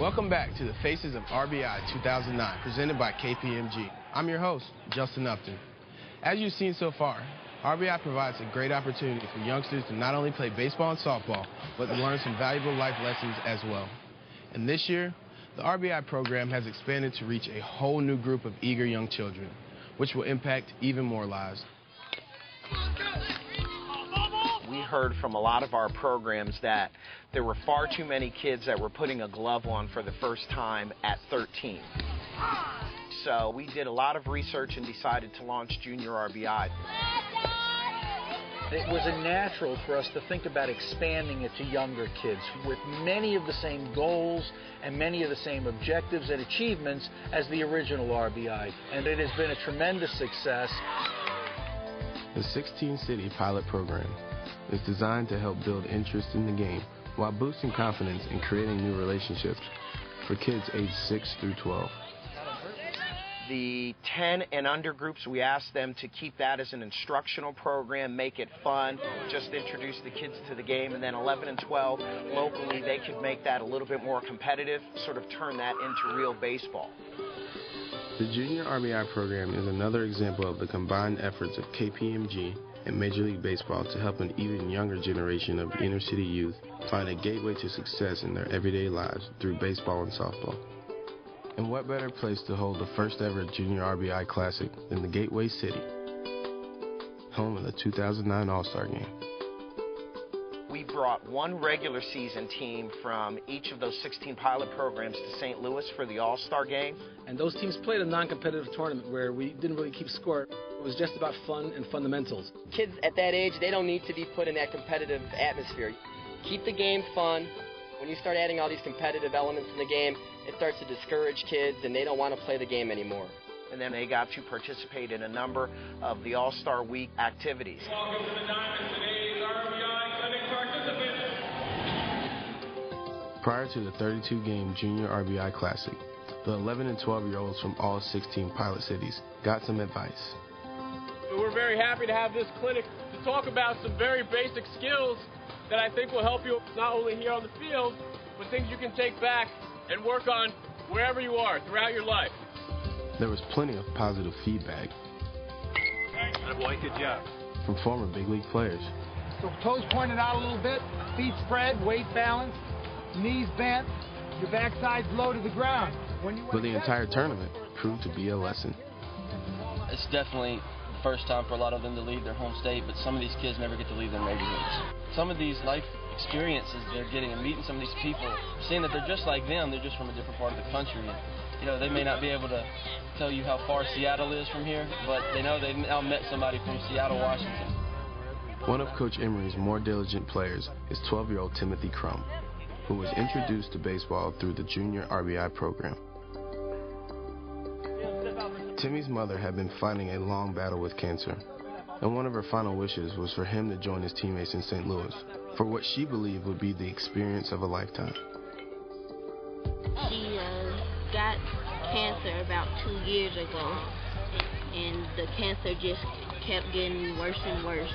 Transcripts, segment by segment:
Welcome back to the Faces of RBI 2009, presented by KPMG. I'm your host, Justin Upton. As you've seen so far, RBI provides a great opportunity for youngsters to not only play baseball and softball, but to learn some valuable life lessons as well. And this year, the RBI program has expanded to reach a whole new group of eager young children, which will impact even more lives. We heard from a lot of our programs that there were far too many kids that were putting a glove on for the first time at 13. So we did a lot of research and decided to launch Junior RBI. It was a natural for us to think about expanding it to younger kids with many of the same goals and many of the same objectives and achievements as the original RBI. And it has been a tremendous success. The 16-city pilot program is designed to help build interest in the game while boosting confidence and creating new relationships for kids aged 6 through 12. The 10 and under groups, we asked them to keep that as an instructional program, make it fun, just introduce the kids to the game. And then 11 and 12, locally, they could make that a little bit more competitive, sort of turn that into real baseball. The Junior RBI program is another example of the combined efforts of KPMG and Major League Baseball to help an even younger generation of inner-city youth find a gateway to success in their everyday lives through baseball and softball. And what better place to hold the first ever Junior RBI Classic than the Gateway City, home of the 2009 All-Star Game. We brought one regular season team from each of those 16 pilot programs to St. Louis for the All-Star Game. And those teams played a non-competitive tournament where we didn't really keep score. It was just about fun and fundamentals. Kids at that age, they don't need to be put in that competitive atmosphere. Keep the game fun. When you start adding all these competitive elements in the game, it starts to discourage kids and they don't want to play the game anymore. And then they got to participate in a number of the All-Star Week activities. Welcome to the Diamond today's RBI Clinic participants. Prior to the 32-game Junior RBI Classic, the 11 and 12-year-olds from all 16 pilot cities got some advice. We're very happy to have this clinic to talk about some very basic skills that I think will help you not only here on the field, but things you can take back and work on wherever you are throughout your life. There was plenty of positive feedback Good job. from former big league players. So toes pointed out a little bit, feet spread, weight balance, knees bent, your backside's low to the ground. But the entire tournament proved to be a lesson. It's definitely the first time for a lot of them to leave their home state, but some of these kids never get to leave their neighborhoods. Some of these life experiences they're getting and meeting some of these people, seeing that they're just like them, they're just from a different part of the country. And, you know, they may not be able to tell you how far Seattle is from here, but they know they've now met somebody from Seattle, Washington. One of Coach Emery's more diligent players is 12-year-old Timothy Crum, who was introduced to baseball through the Junior RBI program. Timmy's mother had been fighting a long battle with cancer, and one of her final wishes was for him to join his teammates in St. Louis for what she believed would be the experience of a lifetime. She got cancer about 2 years ago, and the cancer just kept getting worse and worse,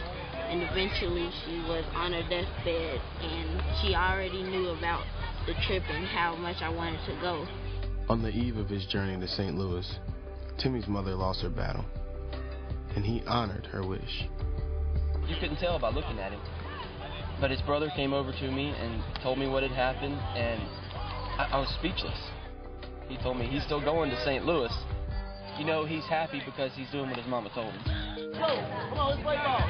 and eventually she was on her deathbed, and she already knew about the trip and how much I wanted to go. On the eve of his journey to St. Louis, Timmy's mother lost her battle, and he honored her wish. You couldn't tell by looking at him, but his brother came over to me and told me what had happened, and I was speechless. He told me he's still going to St. Louis. You know, he's happy because he's doing what his mama told him. Come on, let's play ball.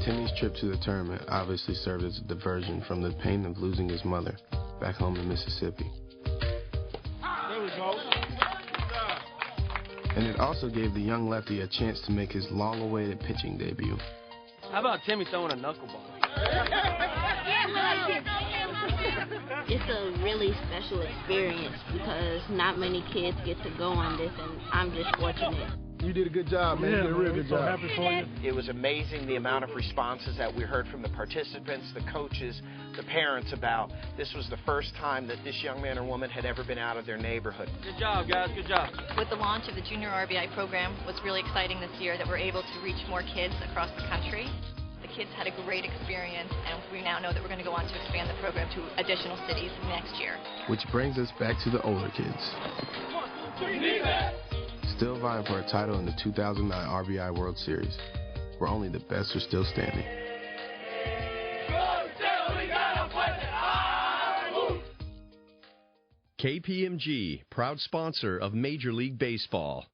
Timmy's trip to the tournament obviously served as a diversion from the pain of losing his mother back home in Mississippi. There we go. And it also gave the young lefty a chance to make his long-awaited pitching debut. How about Timmy throwing a knuckleball? It's a really special experience because not many kids get to go on this, and I'm just fortunate. You did a good job, man. You did a real good job. So happy for you. It was amazing the amount of responses that we heard from the participants, the coaches, the parents about this was the first time that this young man or woman had ever been out of their neighborhood. Good job, guys. Good job. With the launch of the Junior RBI program, what's really exciting this year that we're able to reach more kids across the country. The kids had a great experience, and we now know that we're going to go on to expand the program to additional cities next year. Which brings us back to the older kids. Still vying for a title in the 2009 RBI World Series, where only the best are still standing. KPMG, proud sponsor of Major League Baseball.